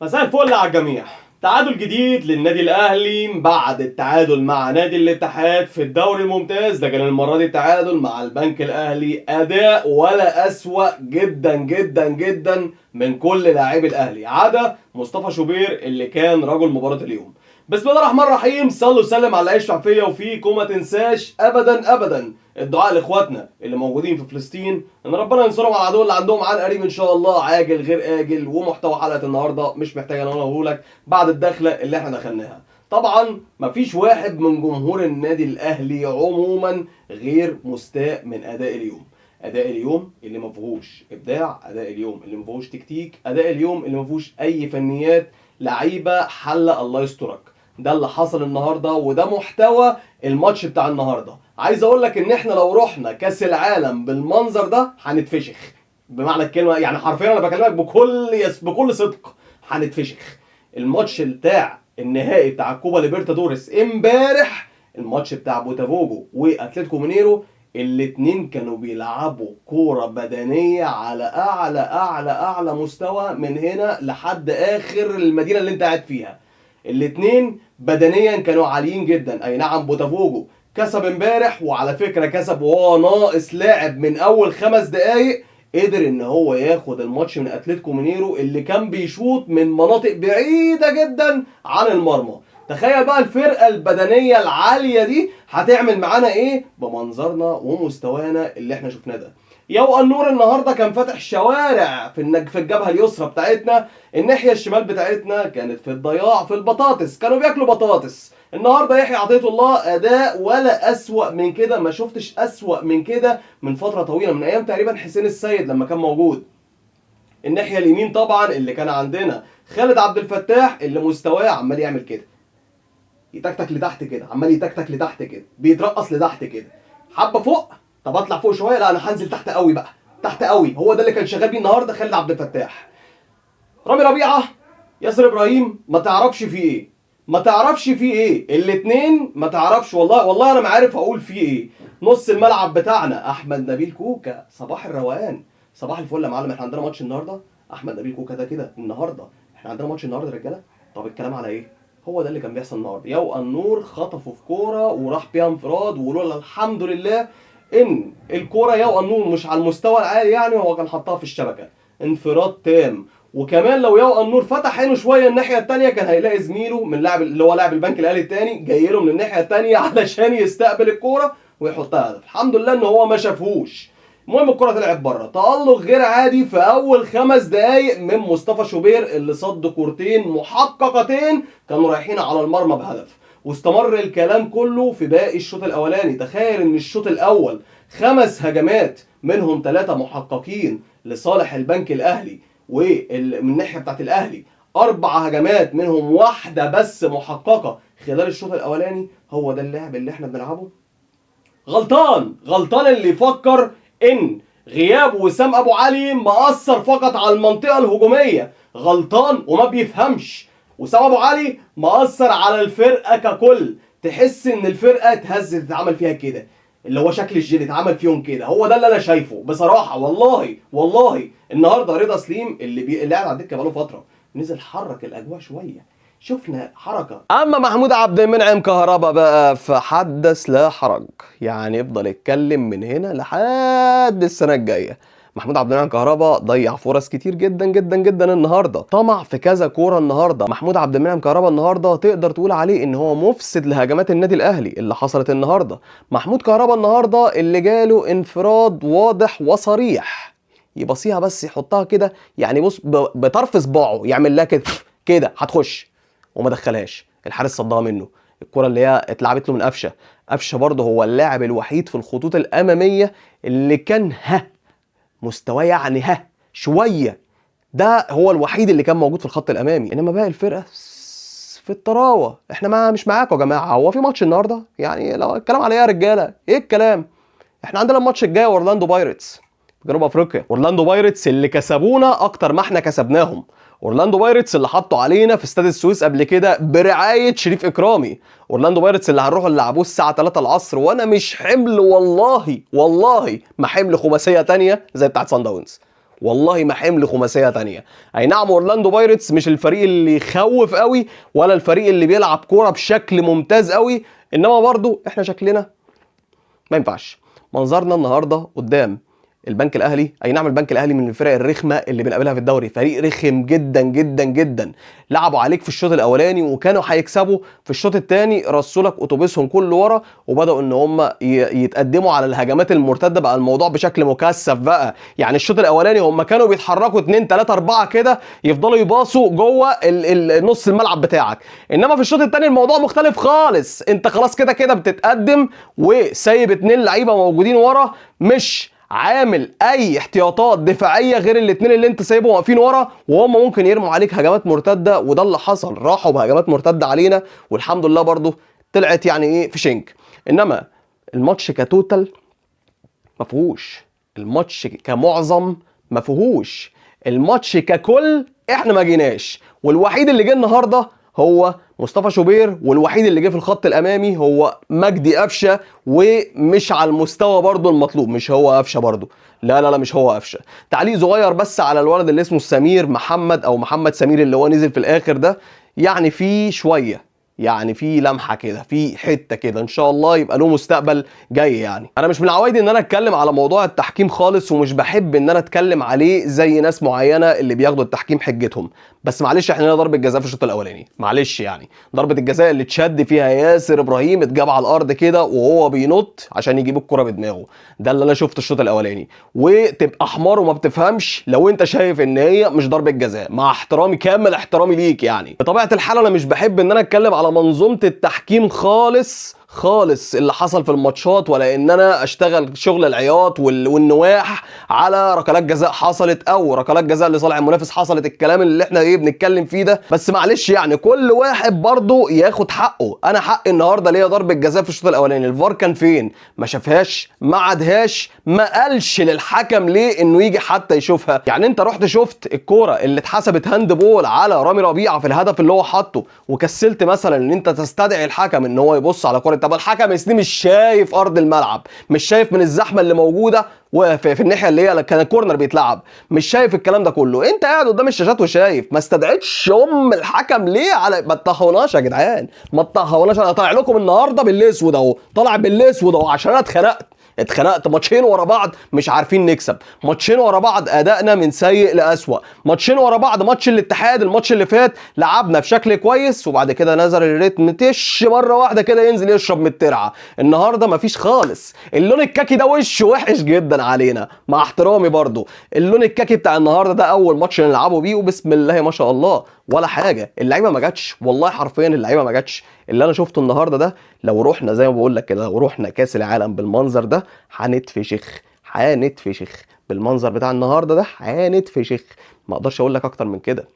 مساء الفل على الجميع. تعادل جديد للنادي الاهلي بعد التعادل مع نادي الاتحاد في الدوري الممتاز، لكن المره دي التعادل مع البنك الاهلي اداء ولا اسوأ جدا جدا جدا من كل لاعبي الاهلي عدا مصطفى شوبير اللي كان رجل مباراه اليوم. بسم الله الرحمن الرحيم، صلوا وسلم على العيش فيا وفيكم. ما تنساش ابدا ابدا الدعاء لاخواتنا اللي موجودين في فلسطين، ان ربنا ينصرهم على العدو اللي عندهم عن قريب ان شاء الله، عاجل غير اجل. ومحتوى حلقه النهارده مش محتاج ان انا اقوله لك بعد الدخله اللي احنا دخلناها. طبعا مفيش واحد من جمهور النادي الاهلي عموما غير مستاء من اداء اليوم. اداء اليوم اللي ما فيهوش ابداع، اداء اليوم اللي ما فيهوش تكتيك، اداء اليوم اللي ما فيهوش اي فنيات، لعيبه حله الله يسترك. ده اللي حصل النهارده وده محتوى الماتش بتاع النهارده. عايز اقول لك ان احنا لو رحنا كاس العالم بالمنظر ده هنتفشخ بمعنى الكلمه، يعني حرفيا انا بكلمك بكل صدق، هنتفشخ. الماتش بتاع النهائي بتاع كوبا ليبرتادوريس امبارح، الماتش بتاع بوتافوجو واتلتيكو مينيرو، الاتنين كانوا بيلعبوا كوره بدنيه على اعلى مستوى من هنا لحد اخر المدينه اللي انت قاعد فيها. الاتنين بدنيا كانوا عاليين جدا. اي نعم بوتافوجو كسب امبارح، وعلى فكره كسب وهو ناقص لاعب من اول 5 دقايق. قدر ان هو ياخد الماتش من اتلتيكو مينيرو اللي كان بيشوط من مناطق بعيده جدا عن المرمى. تخيل بقى الفرقه البدنيه العاليه دي هتعمل معانا ايه بمنظرنا ومستوانا اللي احنا شفناه ده. يو النور النهارده كان فاتح شوارع في الجبهه اليسرى بتاعتنا. الناحيه الشمال بتاعتنا كانت في الضياع، في البطاطس، كانوا بياكلوا بطاطس. النهارده يحيى عطيه الله اداء ولا اسوأ من كده، ما شفتش اسوأ من كده من فتره طويله، من ايام تقريبا حسين السيد لما كان موجود. الناحيه اليمين طبعا اللي كان عندنا خالد عبد الفتاح، اللي مستواه عمال يعمل كده، يتكتك لتحت كده، عمال يتكتك لتحت كده، بيترقص لتحت كده، حبه فوق، طب اطلع فوق شويه، لا انا هنزل تحت قوي بقى، تحت قوي. هو ده اللي كان شغال بيه النهارده خالد عبد الفتاح. رامي ربيعه، ياسر ابراهيم، ما تعرفش فيه ايه، ما تعرفش فيه ايه، الاتنين ما تعرفش، والله انا ما عارف اقول فيه ايه. نص الملعب بتاعنا احمد نبيل كوكا، صباح الروقان، صباح الفل يا معلم. احنا عندنا ماتش النهارده، احمد نبيل كوكا ده كده النهارده، احنا عندنا ماتش النهارده يا رجاله. طب الكلام على ايه؟ هو ده اللي كان بيحصل النهارده. يو النور خطفه في كوره وراح بيها انفراد، ولولا الحمد لله ان الكوره يو النور مش على المستوى العالي، يعني هو كان حطها في الشبكه. انفراد تام. وكمان لو يو النور فتح عينه شويه الناحيه الثانيه كان هيلاقي زميله من لاعب اللي هو لاعب البنك الاهلي الثاني جاي له من الناحيه الثانيه علشان يستقبل الكوره ويحطها هدف. الحمد لله ان هو ما شافهوش. المهم الكره طلعت بره. تألق غير عادي في اول 5 دقايق من مصطفى شوبير اللي صد كورتين محققتين كانوا رايحين على المرمى بهدف. واستمر الكلام كله في باقي الشوط الاولاني. تخيل ان الشوط الاول 5 هجمات منهم 3 محققين لصالح البنك الاهلي، ومن الناحيه بتاعت الاهلي 4 هجمات منهم واحده بس محققه خلال الشوط الاولاني. هو ده اللعب اللي احنا بنلعبه؟ غلطان اللي يفكر ان غياب وسام ابو علي مأثر فقط على المنطقه الهجوميه. غلطان وما بيفهمش. وسام ابو علي مأثر على الفرقه ككل. تحس ان الفرقه اتهزت، اتعمل فيها كده، اللي هو شكل الجيل اتعمل فيهم كده. هو ده اللي انا شايفه بصراحه. والله النهارده رضا سليم اللي قاعد على الدكه بقاله فتره نزل حرك الاجواء شويه، شفنا حركه. اما محمود عبد المنعم كهربا بقى فحدث لا حرج، يعني افضل اتكلم من هنا لحد السنه الجايه. محمود عبد المنعم كهربا ضيع فرص كتير جدا جدا جدا النهارده، طمع في كذا كوره النهارده. محمود عبد المنعم كهربا النهارده تقدر تقول عليه ان هو مفسد لهجمات النادي الاهلي اللي حصلت النهارده. محمود كهربا النهارده اللي جاله انفراد واضح وصريح، يبصيها بس يحطها كده، يعني بص بطرف صباعه يعمل لها كده كده هتخش، وما دخلهاش. الحارس صدها منه. الكره اللي هي اتلعبت له من قفشه برضه هو اللاعب الوحيد في الخطوط الاماميه اللي كان مستواه يعني شويه. ده هو الوحيد اللي كان موجود في الخط الامامي، انما باقي الفرقه في الطراوه. احنا مش معاكم يا جماعه. هو في ماتش النهارده؟ يعني لو الكلام على ايه يا رجاله؟ ايه الكلام؟ احنا عندنا الماتش الجاي اورلاندو بايرتس في جنوب افريقيا. اورلاندو بايرتس اللي كسبونا اكتر ما احنا كسبناهم. اورلاندو بايرتس اللي حطوا علينا في استاد السويس قبل كده برعايه شريف اكرامي. اورلاندو بايرتس اللي هنروح نلعبوه الساعه 3 العصر، وانا مش حمل والله ما حمل خماسيه تانية زي بتاعت سان داونز. والله ما حمل خماسيه تانية. اي نعم اورلاندو بايرتس مش الفريق اللي يخوف قوي ولا الفريق اللي بيلعب كوره بشكل ممتاز قوي، انما برضو احنا شكلنا ما ينفعش. منظرنا النهارده قدام البنك الاهلي، اي نعم البنك الاهلي من الفرق الرخمه اللي بنقابلها في الدوري، فريق رخم جدا جدا جدا. لعبوا عليك في الشوط الاولاني وكانوا هيكسبوا، في الشوط الثاني رصوا لك اتوبيسهم كله ورا وبداوا ان هم يتقدموا على الهجمات المرتده، بقى الموضوع بشكل مكثف بقى. يعني الشوط الاولاني هم كانوا بيتحركوا 2 3 4 كده، يفضلوا يباصوا جوه نص الملعب بتاعك، انما في الشوط الثاني الموضوع مختلف خالص. انت خلاص كده كده بتتقدم وسايب 2 لعيبه موجودين ورا، مش عامل اي احتياطات دفاعيه غير الاثنين اللي انت سايبهم واقفين ورا، وهم ممكن يرموا عليك هجمات مرتده، وده اللي حصل. راحوا بهجمات مرتده علينا والحمد لله برضو طلعت يعني ايه في شنك. انما الماتش كتوتال ما فيهوش، الماتش كمعظم ما فيهوش، الماتش ككل احنا ما جيناش. والوحيد اللي جه النهارده هو مصطفى شوبير، والوحيد اللي جه في الخط الامامي هو مجدي قفشه، ومش على المستوى برضو المطلوب. مش هو قفشه برضو، لا لا لا مش هو قفشه. تعليق صغير بس على الولد اللي اسمه سمير محمد او محمد سمير اللي هو نزل في الاخر ده، يعني في شويه، يعني في لمحه كده، في حته كده، ان شاء الله يبقى له مستقبل جاي. يعني انا مش من عوايدي ان انا اتكلم على موضوع التحكيم خالص، ومش بحب ان انا اتكلم عليه زي ناس معينه اللي بياخدوا التحكيم حجتهم، بس معلش احنا لنا ضربه جزاء في الشوط الاولاني، معلش يعني ضربه الجزاء اللي اتشد فيها ياسر ابراهيم، اتجاب على الارض كده وهو بينط عشان يجيب الكره بدماغه، ده اللي انا شفته الشوط الاولاني. وتبقى حمار وما بتفهمش لو انت شايف ان هي مش ضربه جزاء، مع احترامي كامل احترامي ليك. يعني بطبيعه الحال انا مش بحب ان انا اتكلم على منظومه التحكيم خالص خالص اللي حصل في الماتشات، ولا ان انا اشتغل شغل العياط والنواح على ركلات جزاء حصلت او ركلات جزاء لصالح المنافس حصلت، الكلام اللي احنا ايه بنتكلم فيه ده. بس معلش يعني كل واحد برضه ياخد حقه. انا حقي النهارده ليا ضربه جزاء في الشوط الاولاني، الفار كان فين؟ ما شافهاش، ما عادهاش، ما قالش للحكم ليه انه يجي حتى يشوفها. يعني انت رحت شفت الكوره اللي اتحسبت هاند بول على رامي ربيعه في الهدف اللي هو حاطه، وكسلت مثلا ان انت تستدعي الحكم ان هو يبص على كوره؟ طب الحكم يا مش شايف ارض الملعب، مش شايف من الزحمه اللي موجوده وفي الناحيه اللي هي كان الكورنر بيتلعب، مش شايف الكلام ده كله؟ انت قاعد قدام الشاشات وشايف، ما استدعيتش الحكم ليه؟ على ما تطهوناش يا جدعان، ما تطهوناش. انا طالع لكم النهارده بالاسود اهو، طالع بالاسود اهو عشان انا اتخنقت ماتشين ورا بعض مش عارفين نكسب، ماتشين ورا بعض ادائنا من سيء لاسوأ، ماتشين ورا بعض. ماتش الاتحاد الماتش اللي فات لعبنا بشكل كويس وبعد كده نزل الريتم تش مره واحده كده ينزل يشرب من الترعه. النهارده مفيش خالص. اللون الكاكي ده وش وحش جدا علينا، مع احترامي برضو. اللون الكاكي بتاع النهارده ده اول ماتش نلعبه بيه وبسم الله ما شاء الله ولا حاجه، اللعيبه ما جاتش، والله حرفيا اللعيبه ما جاتش. اللي انا شفته النهارده ده لو رحنا زي ما بقول لك كده، لو رحنا كاس العالم بالمنظر ده هنتفشخ، هنتفشخ بالمنظر بتاع النهارده ده، هنتفشخ. ما اقدرش اقول لك اكتر من كده.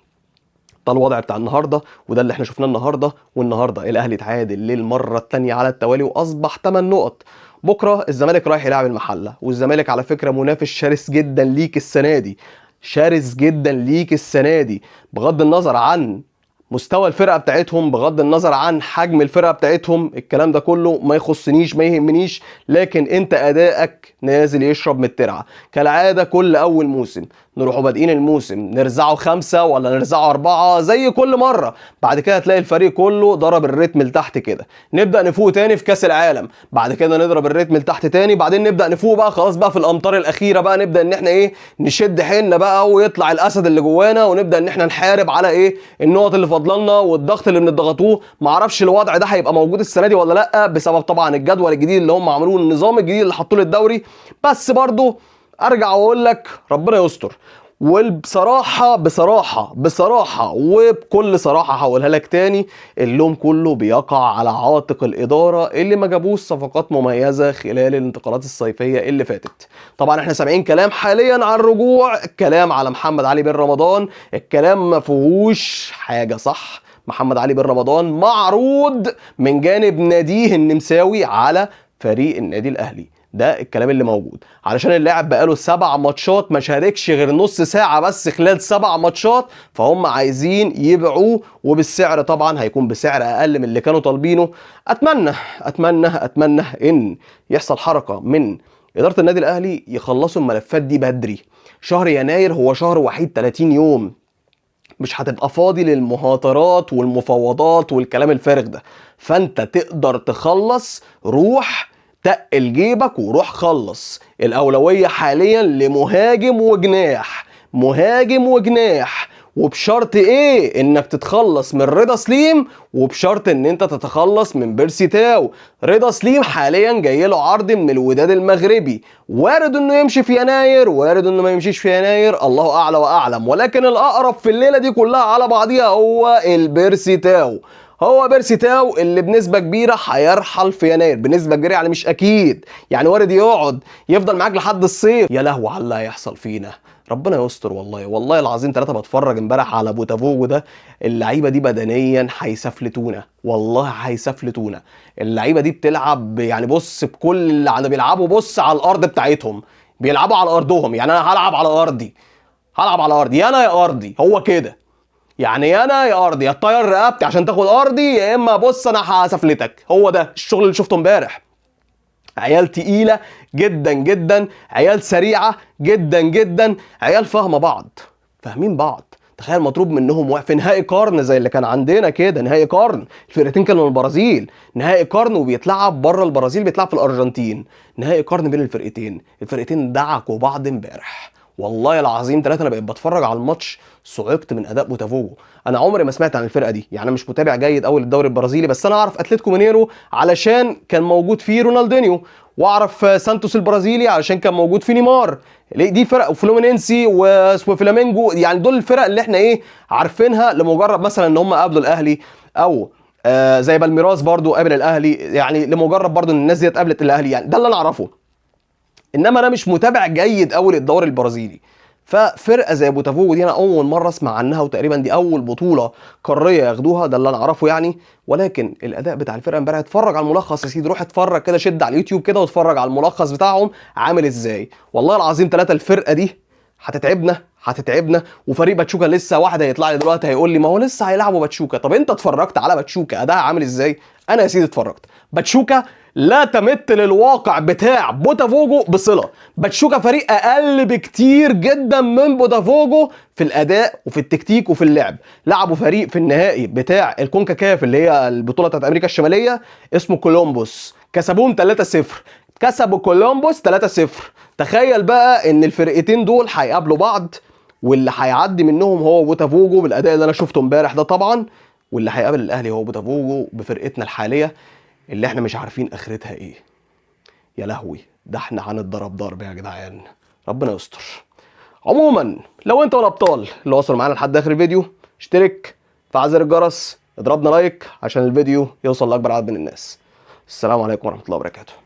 ده الوضع بتاع النهارده وده اللي احنا شفناه النهارده. والنهارده الاهلي اتعادل للمره الثانيه على التوالي واصبح 8 نقط. بكره الزمالك رايح يلعب المحله، والزمالك على فكره منافس شرس جدا ليك السنه دي، شرس جدا ليك السنه دي، بغض النظر عن مستوى الفرقه بتاعتهم، بغض النظر عن حجم الفرقه بتاعتهم، الكلام ده كله ما يخصنيش ما يهمنيش، لكن انت ادائك نازل يشرب من الترعه كالعاده. كل اول موسم نروحوا بادئين الموسم نرزعوا 5 ولا نرزعوا 4 زي كل مره، بعد كده تلاقي الفريق كله ضرب الريتم لتحت كده، نبدا نفوق تاني في كاس العالم، بعد كده نضرب الريتم لتحت تاني، بعدين نبدا نفوق بقى خلاص بقى في الامتار الاخيره بقى نبدا ان احنا ايه نشد حيلنا بقى ويطلع الاسد اللي جوانا، ونبدا ان احنا نحارب على ايه النقط اللي فاضلنا والضغط اللي بنضغطوه. معرفش الوضع ده هيبقى موجود السنه دي ولا لا، بسبب طبعا الجدول الجديد اللي هم عملوه، النظام الجديد اللي حطوه للدوري، بس برضو ارجع واقول لك ربنا يستر. وبصراحة بصراحة وبكل صراحة هقولها لك تاني، اللوم كله بيقع على عاتق الإدارة اللي ما جابوش صفقات مميزة خلال الانتقالات الصيفية اللي فاتت. طبعا احنا سامعين كلام حاليا عن الرجوع، الكلام على محمد علي بن رمضان، الكلام ما فيهوش حاجة صح. محمد علي بن رمضان معروض من جانب ناديه النمساوي على فريق النادي الأهلي، ده الكلام اللي موجود، علشان اللاعب بقاله 7 ماتشات ما شاركش غير نص ساعة بس خلال 7 ماتشات، فهم عايزين يبيعوه وبالسعر طبعا هيكون بسعر اقل من اللي كانوا طالبينه. اتمنى ان يحصل حركة من إدارة النادي الأهلي يخلصوا الملفات دي بدري، شهر يناير هو شهر وحيد 30 يوم، مش هتبقى فاضي للمهاترات والمفاوضات والكلام الفارغ ده. فانت تقدر تخلص، روح تقل جيبك وروح خلص. الاولوية حاليا لمهاجم وجناح، مهاجم وجناح. وبشرط ايه؟ انك تتخلص من رضا سليم، وبشرط ان انت تتخلص من بيرسي تاو. رضا سليم حاليا جاي له عرض من الوداد المغربي، وارد انه يمشي في يناير، وارد انه ما يمشيش في يناير، الله اعلى واعلم. ولكن الاقرب في الليله دي كلها على بعضيها هو البيرسي تاو. هو بيرسي تاو اللي بنسبه كبيره هيرحل في يناير، بنسبه كبيره يعني مش اكيد، يعني وارد يقعد يفضل معاك لحد الصيف. يا لهوي على اللي هيحصل فينا، ربنا يستر. والله العظيم 3 بتفرج امبارح على بوتافوجو ده، اللعيبه دي بدنيا هيسفلتونا، والله هيسفلتونا. اللعيبه دي بتلعب يعني بص بكل اللي عم بيلعبوا، بص على الارض بتاعتهم، بيلعبوا على ارضهم. يعني انا هلعب على ارضي، هلعب على ارضي، يا انا يا ارضي، هو كده. يعني يا انا يا ارضي، يا تطير رقبتي عشان تاخد ارضي، يا اما بص انا هسفلتك. هو ده الشغل اللي شفته امبارح. عيال تقيلة جدا جدا، عيال سريعة جدا جدا، عيال فاهمة بعض، فاهمين بعض. تخيل مطلوب منهم في نهائي قرن زي اللي كان عندنا كده، نهائي قرن، الفرقتين كانوا من البرازيل، نهائي قرن وبيتلعب بره البرازيل، بيتلعب في الارجنتين، نهائي قرن بين الفرقتين دعكوا بعض امبارح. والله العظيم 3 انا بقيت بتفرج على الماتش صعقت من اداء بوتافوجو. انا عمري ما سمعت عن الفرقه دي، يعني انا مش متابع جيد قوي للدوري البرازيلي، بس انا اعرف اتلتيكو مينيرو علشان كان موجود فيه رونالدينيو، واعرف سانتوس البرازيلي علشان كان موجود فيه نيمار. دي فرق، وفلومينينسي وفلامينجو، يعني دول الفرق اللي احنا ايه عارفينها لمجرد مثلا ان هم قابلوا الاهلي، او زي بالميراس برضو قابل الاهلي، يعني لمجرد برضو ان الناس دي قابلت الاهلي، يعني ده اللي انا اعرفه. انما انا مش متابع جيد قوي للدوري البرازيلي. ففرقه زي بوتافوجو دي انا اول مره اسمع عنها، وتقريبا دي اول بطوله قاريه ياخدوها، ده اللي انا اعرفه يعني. ولكن الاداء بتاع الفرقه امبارح، اتفرج على الملخص يا سيدي، روح اتفرج كده، شد على اليوتيوب كده واتفرج على الملخص بتاعهم عامل ازاي. والله العظيم 3 الفرقه دي هتتعبنا هتتعبنا. وفريق باتشوكا لسه، واحد هيطلع لي دلوقتي هيقول لي ما هو لسه هيلعبوا باتشوكا. طب انت اتفرجت على باتشوكا اداها عامل ازاي؟ انا يا سيدي اتفرجت. باتشوكا لا تمت للواقع بتاع بوتافوجو بصله. باتشوكا فريق اقل بكتير جدا من بوتافوجو في الاداء وفي التكتيك وفي اللعب. لعبوا فريق في النهائي بتاع الكونكاكاف اللي هي البطوله بتاعت امريكا الشماليه اسمه كولومبوس، كسبوهم 3-0، كسبوا كولومبوس 3-0. تخيل بقى ان الفرقتين دول هيقابلوا بعض، واللي هيعدي منهم هو بوتافوجو بالاداء اللي انا شفته امبارح ده طبعا، واللي هيقابل الاهلي هو بوتافوجو بفرقتنا الحاليه اللي احنا مش عارفين اخرتها ايه. يا لهوي، ده احنا هنتضرب ضرب يا جدعان، ربنا يستر. عموما لو انت والابطال اللي وصلوا معانا لحد اخر الفيديو، اشترك، فعل زر الجرس، اضربنا لايك عشان الفيديو يوصل لاكبر عدد من الناس. السلام عليكم ورحمه الله وبركاته.